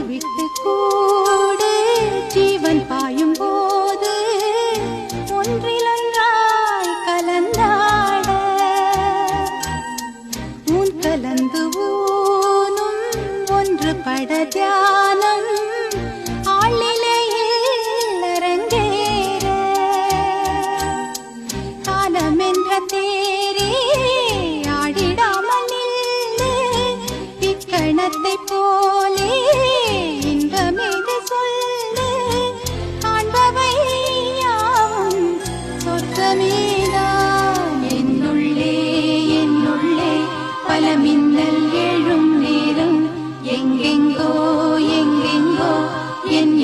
விட்டு கூடு ஜீவன் பாயும் போது ஒன்றிலொன்றாய் கலந்தாட உன் கலந்து ஊனும் ஒன்று பட தியானம் ஆளிலையில் அரங்கேற காலம் என்ற தேரே ஆடிடாமல் நின்று இக்கணத்தை போலே இன்பமேது சொல்லு காண்பவை யாவும் சொர்க்கமேதான் என்னுள்ளே என்னுள்ளே பல மின்னல் எழும் நேரம் எங்கெங்கோ எங்கெங்கோ என்